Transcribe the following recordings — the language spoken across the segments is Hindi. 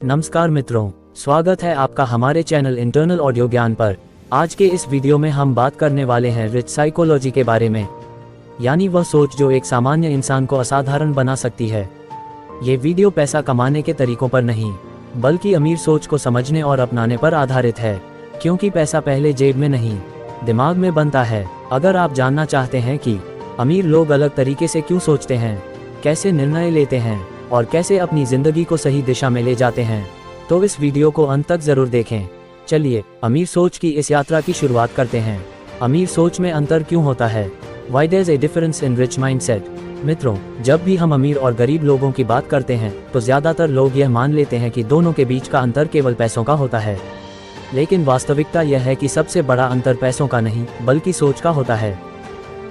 नमस्कार मित्रों, स्वागत है आपका हमारे चैनल इंटरनल ऑडियो ज्ञान पर। आज के इस वीडियो में हम बात करने वाले हैं रिच साइकोलॉजी के बारे में, यानी वह सोच जो एक सामान्य इंसान को असाधारण बना सकती है। ये वीडियो पैसा कमाने के तरीकों पर नहीं, बल्कि अमीर सोच को समझने और अपनाने पर आधारित है, क्योंकि पैसा पहले जेब में नहीं, दिमाग में बनता है। अगर आप जानना चाहते हैं कि अमीर लोग अलग तरीके से क्यों सोचते हैं, कैसे निर्णय लेते हैं और कैसे अपनी जिंदगी को सही दिशा में ले जाते हैं, तो इस वीडियो को अंत तक जरूर देखें। चलिए अमीर सोच की इस यात्रा की शुरुआत करते हैं। अमीर सोच में अंतर क्यों होता है? Why there's a difference in rich mindset? मित्रों, जब भी हम अमीर और गरीब लोगों की बात करते हैं तो ज्यादातर लोग यह मान लेते हैं कि दोनों के बीच का अंतर केवल पैसों का होता है। लेकिन वास्तविकता यह है कि सबसे बड़ा अंतर पैसों का नहीं, बल्कि सोच का होता है।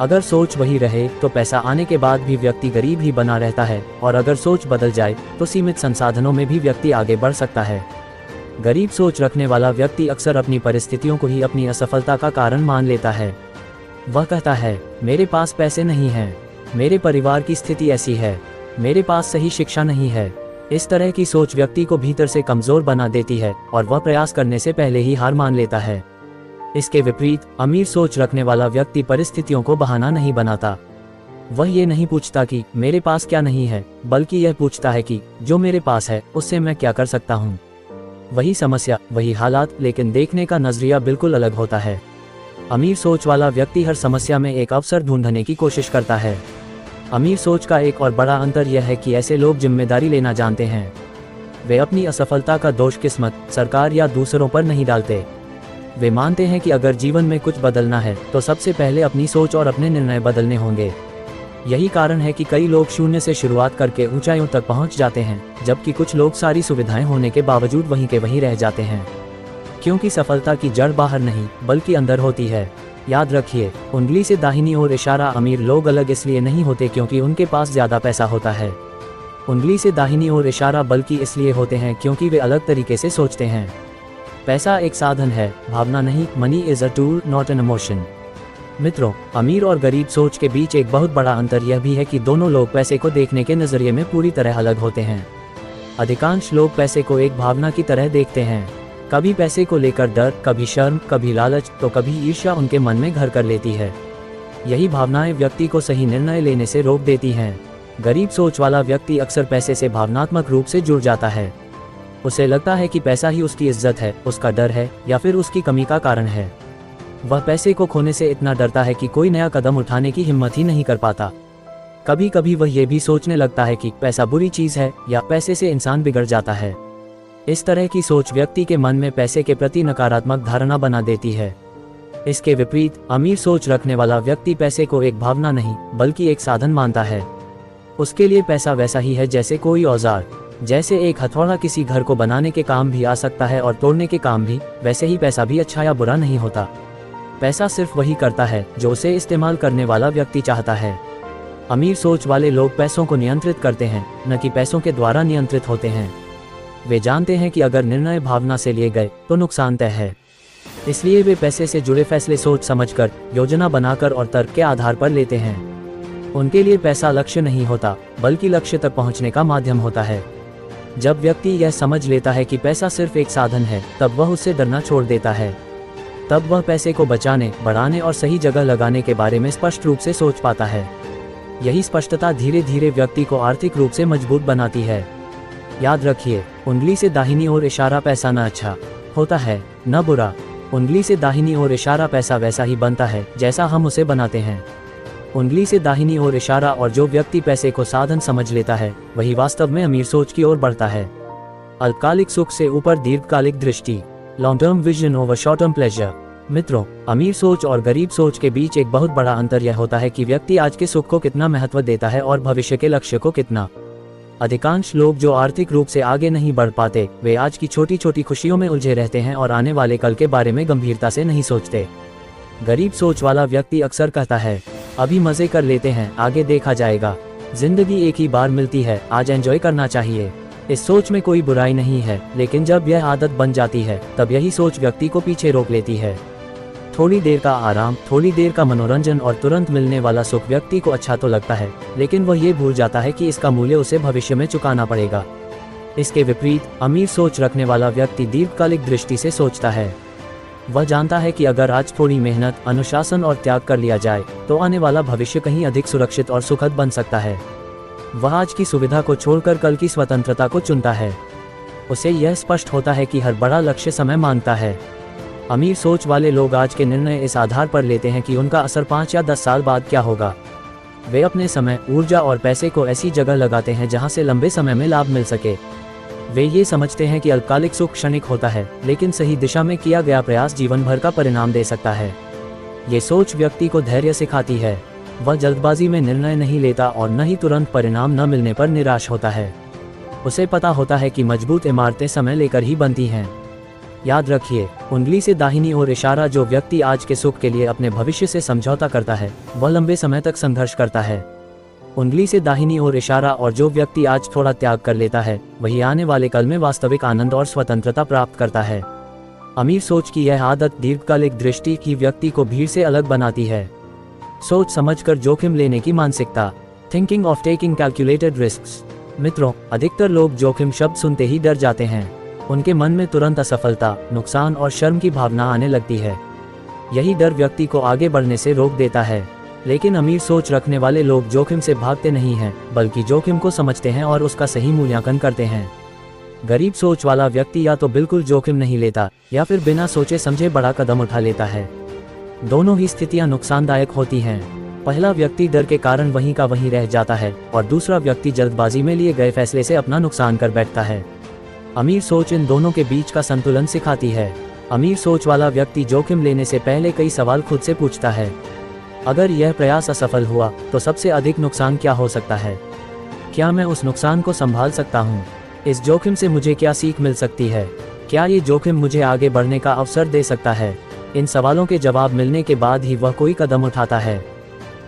अगर सोच वही रहे तो पैसा आने के बाद भी व्यक्ति गरीब ही बना रहता है, और अगर सोच बदल जाए तो सीमित संसाधनों में भी व्यक्ति आगे बढ़ सकता है। गरीब सोच रखने वाला व्यक्ति अक्सर अपनी परिस्थितियों को ही अपनी असफलता का कारण मान लेता है। वह कहता है, मेरे पास पैसे नहीं हैं, मेरे परिवार की स्थिति ऐसी है, मेरे पास सही शिक्षा नहीं है। इस तरह की सोच व्यक्ति को भीतर से कमजोर बना देती है और वह प्रयास करने से पहले ही हार मान लेता है। इसके विपरीत अमीर सोच रखने वाला व्यक्ति परिस्थितियों को बहाना नहीं बनाता। वह ये नहीं पूछता कि मेरे पास क्या नहीं है, बल्कि यह पूछता है कि जो मेरे पास है उससे मैं क्या कर सकता हूँ। वही समस्या, वही हालात, लेकिन देखने का नजरिया बिल्कुल अलग होता है। अमीर सोच वाला व्यक्ति हर समस्या में एक अवसर ढूंढने की कोशिश करता है। अमीर सोच का एक और बड़ा अंतर यह है कि ऐसे लोग जिम्मेदारी लेना जानते हैं। वे अपनी असफलता का दोष किस्मत, सरकार या दूसरों पर नहीं डालते। वे मानते हैं कि अगर जीवन में कुछ बदलना है तो सबसे पहले अपनी सोच और अपने निर्णय बदलने होंगे। यही कारण है कि कई लोग शून्य से शुरुआत करके ऊंचाइयों तक पहुंच जाते हैं, जबकि कुछ लोग सारी सुविधाएं होने के बावजूद वहीं के वहीं रह जाते हैं। क्योंकि सफलता की जड़ बाहर नहीं, बल्कि अंदर होती है। याद रखिए, उंगली से दाहिनी ओर इशारा। अमीर लोग अलग इसलिए नहीं होते क्योंकि उनके पास ज्यादा पैसा होता है। उंगली से दाहिनी ओर इशारा बल्कि इसलिए होते हैं क्योंकि वे अलग तरीके से सोचते हैं। पैसा एक साधन है, भावना नहीं। Money is a tool, not an emotion. मित्रों, अमीर और गरीब सोच के बीच एक बहुत बड़ा अंतर यह भी है कि दोनों लोग पैसे को देखने के नजरिए में पूरी तरह अलग होते हैं। अधिकांश लोग पैसे को एक भावना की तरह देखते हैं। कभी पैसे को लेकर डर, कभी शर्म, कभी लालच, तो कभी ईर्ष्या उनके मन में घर कर लेती है। यही भावनाएं व्यक्ति को सही निर्णय लेने से रोक देती हैं। गरीब सोच वाला व्यक्ति अक्सर पैसे से भावनात्मक रूप से जुड़ जाता है। उसे लगता है कि पैसा ही उसकी इज्जत है, उसका डर है, या फिर उसकी कमी का कारण है। वह पैसे को खोने से इतना डरता है कि कोई नया कदम उठाने की हिम्मत ही नहीं कर पाता। कभी कभी वह ये भी सोचने लगता है कि पैसा बुरी चीज है या पैसे से इंसान बिगड़ जाता है। इस तरह की सोच व्यक्ति के मन में पैसे के प्रति नकारात्मक धारणा बना देती है। इसके विपरीत अमीर सोच रखने वाला व्यक्ति पैसे को एक भावना नहीं, बल्कि एक साधन मानता है। उसके लिए पैसा वैसा ही है जैसे कोई औजार। जैसे एक हथौड़ा किसी घर को बनाने के काम भी आ सकता है और तोड़ने के काम भी, वैसे ही पैसा भी अच्छा या बुरा नहीं होता। पैसा सिर्फ वही करता है जो उसे इस्तेमाल करने वाला व्यक्ति चाहता है। अमीर सोच वाले लोग पैसों को नियंत्रित करते हैं, न कि पैसों के द्वारा नियंत्रित होते हैं। वे जानते हैं कि अगर निर्णय भावना से लिए गए तो नुकसान तय है। इसलिए वे पैसे से जुड़े फैसले सोच समझकर, योजना बनाकर और तर्क के आधार पर लेते हैं। उनके लिए पैसा लक्ष्य नहीं होता, बल्कि लक्ष्य तक पहुंचने का माध्यम होता है। जब व्यक्ति यह समझ लेता है कि पैसा सिर्फ एक साधन है, तब वह उससे डरना छोड़ देता है। तब वह पैसे को बचाने, बढ़ाने और सही जगह लगाने के बारे में स्पष्ट रूप से सोच पाता है। यही स्पष्टता धीरे धीरे व्यक्ति को आर्थिक रूप से मजबूत बनाती है। याद रखिए, उंगली से दाहिनी ओर इशारा पैसा न अच्छा होता है, न बुरा। उंगली से दाहिनी ओर इशारा पैसा वैसा ही बनता है जैसा हम उसे बनाते हैं। उंगली से दाहिनी ओर इशारा, और जो व्यक्ति पैसे को साधन समझ लेता है वही वास्तव में अमीर सोच की ओर बढ़ता है। अल्पकालिक सुख से ऊपर दीर्घकालिक दृष्टि, long term vision over short term pleasure. मित्रों, अमीर सोच और गरीब सोच के बीच एक बहुत बड़ा अंतर यह होता है कि व्यक्ति आज के सुख को कितना महत्व देता है और भविष्य के लक्ष्य को कितना। अधिकांश लोग जो आर्थिक रूप से आगे नहीं बढ़ पाते, वे आज की छोटी छोटी खुशियों में उलझे रहते हैं और आने वाले कल के बारे में गंभीरता से नहीं सोचते। गरीब सोच वाला व्यक्ति अक्सर कहता है, अभी मजे कर लेते हैं, आगे देखा जाएगा। जिंदगी एक ही बार मिलती है, आज एंजॉय करना चाहिए। इस सोच में कोई बुराई नहीं है, लेकिन जब यह आदत बन जाती है तब यही सोच व्यक्ति को पीछे रोक लेती है। थोड़ी देर का आराम, थोड़ी देर का मनोरंजन और तुरंत मिलने वाला सुख व्यक्ति को अच्छा तो लगता है, लेकिन वह ये भूल जाता है कि इसका मूल्य उसे भविष्य में चुकाना पड़ेगा। इसके विपरीत अमीर सोच रखने वाला व्यक्ति दीर्घकालिक दृष्टि से सोचता है। वह जानता है कि अगर आज थोड़ी मेहनत, अनुशासन और त्याग कर लिया जाए तो आने वाला भविष्य कहीं अधिक सुरक्षित और सुखद बन सकता है। वह आज की सुविधा को छोड़कर कल की स्वतंत्रता को चुनता है। उसे यह स्पष्ट होता है कि हर बड़ा लक्ष्य समय मांगता है। अमीर सोच वाले लोग आज के निर्णय इस आधार पर लेते हैं कि उनका असर 5 या 10 साल बाद क्या होगा। वे अपने समय, ऊर्जा और पैसे को ऐसी जगह लगाते हैं जहां से लंबे समय में लाभ मिल सके। वे ये समझते हैं कि अल्पकालिक सुख क्षणिक होता है, लेकिन सही दिशा में किया गया प्रयास जीवन भर का परिणाम दे सकता है। ये सोच व्यक्ति को धैर्य सिखाती है। वह जल्दबाजी में निर्णय नहीं लेता और न ही तुरंत परिणाम न मिलने पर निराश होता है। उसे पता होता है कि मजबूत इमारतें समय लेकर ही बनती हैं। याद रखिए, उंगली से दाहिनी ओर इशारा। जो व्यक्ति आज के सुख के लिए अपने भविष्य से समझौता करता है वह लंबे समय तक संघर्ष करता है। उंगली से दाहिनी ओर इशारा और जो व्यक्ति आज थोड़ा त्याग कर लेता है वही आने वाले कल में वास्तविक आनंद और स्वतंत्रता प्राप्त करता है। अमीर सोच की यह आदत दीर्घकालिक दृष्टि की व्यक्ति को भीड़ से अलग बनाती है। सोच समझकर जोखिम लेने की मानसिकता, thinking of taking calculated risks. मित्रों, अधिकतर लोग जोखिम शब्द सुनते ही डर जाते हैं। उनके मन में तुरंत असफलता, नुकसान और शर्म की भावना आने लगती है। यही डर व्यक्ति को आगे बढ़ने से रोक देता है। लेकिन अमीर सोच रखने वाले लोग जोखिम से भागते नहीं हैं, बल्कि जोखिम को समझते हैं और उसका सही मूल्यांकन करते हैं। गरीब सोच वाला व्यक्ति या तो बिल्कुल जोखिम नहीं लेता या फिर बिना सोचे समझे बड़ा कदम उठा लेता है। दोनों ही स्थितियां नुकसानदायक होती हैं। पहला व्यक्ति डर के कारण वहीं का वहीं रह जाता है और दूसरा व्यक्ति जल्दबाजी में लिए गए फैसले से अपना नुकसान कर बैठता है। अमीर सोच इन दोनों के बीच का संतुलन सिखाती है। अमीर सोच वाला व्यक्ति जोखिम लेने से पहले कई सवाल खुद से पूछता है। अगर यह प्रयास असफल हुआ तो सबसे अधिक नुकसान क्या हो सकता है? क्या मैं उस नुकसान को संभाल सकता हूँ? इस जोखिम से मुझे क्या सीख मिल सकती है? क्या ये जोखिम मुझे आगे बढ़ने का अवसर दे सकता है? इन सवालों के जवाब मिलने के बाद ही वह कोई कदम उठाता है।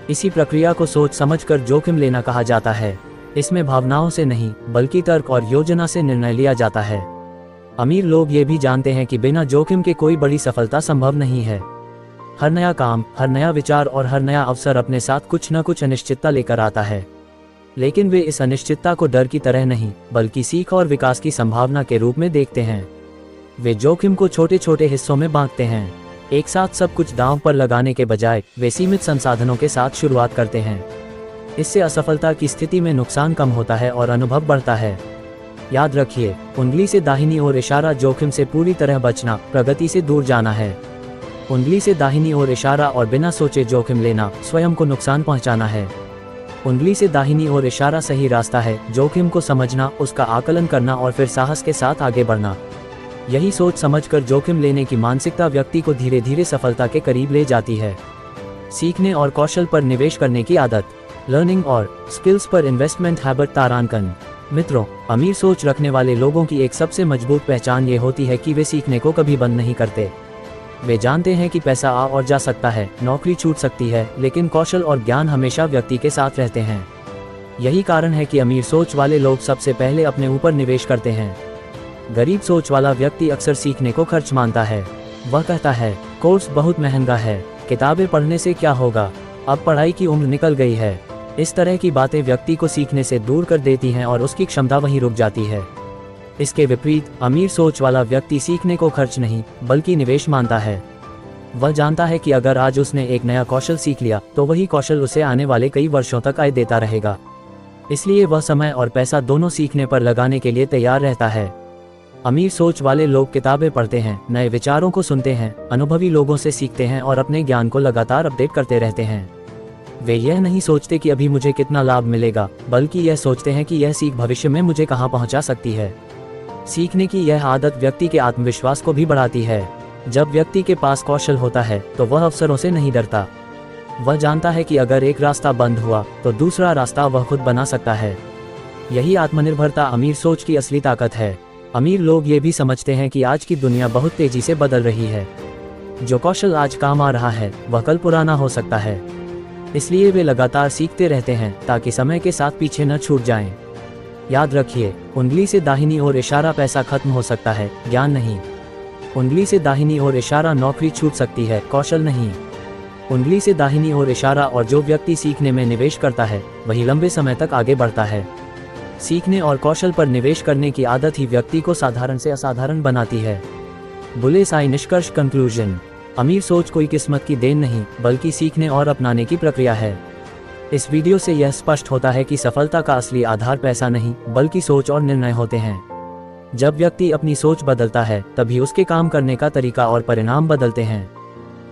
इसी प्रक्रिया को सोच समझकर जोखिम लेना कहा जाता है। इसमें भावनाओं से नहीं बल्कि तर्क और योजना से निर्णय लिया जाता है। अमीर लोग ये भी जानते हैं कि बिना जोखिम के कोई बड़ी सफलता संभव नहीं है। हर नया काम, हर नया विचार और हर नया अवसर अपने साथ कुछ न कुछ अनिश्चितता लेकर आता है। लेकिन वे इस अनिश्चितता को डर की तरह नहीं बल्कि सीख और विकास की संभावना के रूप में देखते हैं। वे जोखिम को छोटे छोटे हिस्सों में बांटते हैं। एक साथ सब कुछ दांव पर लगाने के बजाय वे सीमित संसाधनों के साथ शुरुआत करते हैं। इससे असफलता की स्थिति में नुकसान कम होता है और अनुभव बढ़ता है। याद रखिए, उंगली से दाहिनी ओर इशारा जोखिम से पूरी तरह बचना, प्रगति से दूर जाना है। उंगली से दाहिनी ओर इशारा और बिना सोचे जोखिम लेना स्वयं को नुकसान पहुंचाना है। उंगली से दाहिनी ओर इशारा सही रास्ता है, जोखिम को समझना, उसका आकलन करना और फिर साहस के साथ आगे बढ़ना। यही सोच समझकर जोखिम लेने की मानसिकता व्यक्ति को धीरे धीरे सफलता के करीब ले जाती है। सीखने और कौशल पर निवेश करने की आदत, लर्निंग और स्किल्स पर इन्वेस्टमेंट हैबिट तारांकन। मित्रों, अमीर सोच रखने वाले लोगों की एक सबसे मजबूत पहचान ये होती है कि वे सीखने को कभी बंद नहीं करते। वे जानते हैं कि पैसा आ और जा सकता है, नौकरी छूट सकती है, लेकिन कौशल और ज्ञान हमेशा व्यक्ति के साथ रहते हैं। यही कारण है कि अमीर सोच वाले लोग सबसे पहले अपने ऊपर निवेश करते हैं। गरीब सोच वाला व्यक्ति अक्सर सीखने को खर्च मानता है। वह कहता है, कोर्स बहुत महंगा है, किताबें पढ़ने से क्या होगा, अब पढ़ाई की उम्र निकल गई है। इस तरह की बातें व्यक्ति को सीखने से दूर कर देती हैं और उसकी क्षमता वहीं रुक जाती है। इसके विपरीत अमीर सोच वाला व्यक्ति सीखने को खर्च नहीं बल्कि निवेश मानता है। वह जानता है कि अगर आज उसने एक नया कौशल सीख लिया तो वही कौशल उसे आने वाले कई वर्षों तक आय देता रहेगा। इसलिए वह समय और पैसा दोनों सीखने पर लगाने के लिए तैयार रहता है। अमीर सोच वाले लोग किताबें पढ़ते हैं, नए विचारों को सुनते हैं, अनुभवी लोगों से सीखते हैं और अपने ज्ञान को लगातार अपडेट करते रहते हैं। वे यह नहीं सोचते कि अभी मुझे कितना लाभ मिलेगा, बल्कि यह सोचते हैं कि यह सीख भविष्य में मुझे कहां पहुंचा सकती है। सीखने की यह आदत व्यक्ति के आत्मविश्वास को भी बढ़ाती है। जब व्यक्ति के पास कौशल होता है तो वह अवसरों से नहीं डरता। वह जानता है कि अगर एक रास्ता बंद हुआ तो दूसरा रास्ता वह खुद बना सकता है। यही आत्मनिर्भरता अमीर सोच की असली ताकत है। अमीर लोग ये भी समझते हैं कि आज की दुनिया बहुत तेजी से बदल रही है। जो कौशल आज काम आ रहा है वह कल पुराना हो सकता है। इसलिए वे लगातार सीखते रहते हैं ताकि समय के साथ पीछे न छूट जाएं। याद रखिए, उंगली से दाहिनी ओर इशारा पैसा खत्म हो सकता है, ज्ञान नहीं। उंगली से दाहिनी ओर इशारा नौकरी छूट सकती है, कौशल नहीं। उंगली से दाहिनी ओर इशारा और जो व्यक्ति सीखने में निवेश करता है वही लंबे समय तक आगे बढ़ता है। सीखने और कौशल पर निवेश करने की आदत ही व्यक्ति को साधारण से असाधारण बनाती है। बुलेसाई निष्कर्ष कंक्लूजन। अमीर सोच कोई किस्मत की देन नहीं, बल्कि सीखने और अपनाने की प्रक्रिया है। इस वीडियो से यह स्पष्ट होता है कि सफलता का असली आधार पैसा नहीं, बल्कि सोच और निर्णय होते हैं। जब व्यक्ति अपनी सोच बदलता है, तभी उसके काम करने का तरीका और परिणाम बदलते हैं।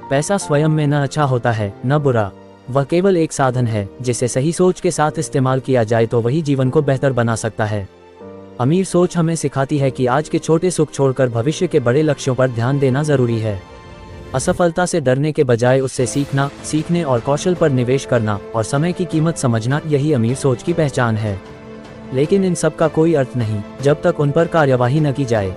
पैसा स्वयं में न अच्छा होता है, न बुरा। वह केवल एक साधन है, जिसे सही सोच के साथ इस्तेमाल किया जाए तो वही जीवन को बेहतर बना सकता है। अमीर सोच हमें सिखाती है कि आज के छोटे सुख छोड़कर भविष्य के बड़े लक्ष्यों पर ध्यान देना जरूरी है। असफलता से डरने के बजाय उससे सीखना, सीखने और कौशल पर निवेश करना और समय की कीमत समझना, यही अमीर सोच की पहचान है। लेकिन इन सब का कोई अर्थ नहीं जब तक उन पर कार्यवाही न की जाए।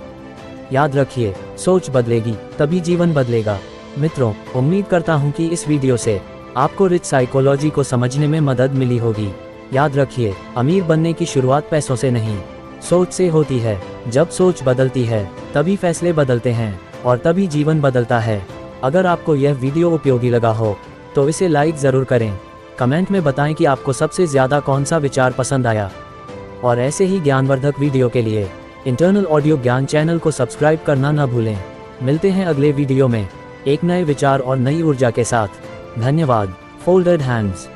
याद रखिए, सोच बदलेगी तभी जीवन बदलेगा। मित्रों, उम्मीद करता हूँ कि इस वीडियो से आपको रिच साइकोलॉजी को समझने में मदद मिली होगी। याद रखिए, अमीर बनने की शुरुआत पैसों से नहीं, सोच से होती है। जब सोच बदलती है, तभी फैसले बदलते हैं और तभी जीवन बदलता है। अगर आपको यह वीडियो उपयोगी लगा हो तो इसे लाइक ज़रूर करें। कमेंट में बताएं कि आपको सबसे ज़्यादा कौन सा विचार पसंद आया। और ऐसे ही ज्ञानवर्धक वीडियो के लिए इंटरनल ऑडियो ज्ञान चैनल को सब्सक्राइब करना न भूलें। मिलते हैं अगले वीडियो में एक नए विचार और नई ऊर्जा के साथ। धन्यवाद। Folded hands.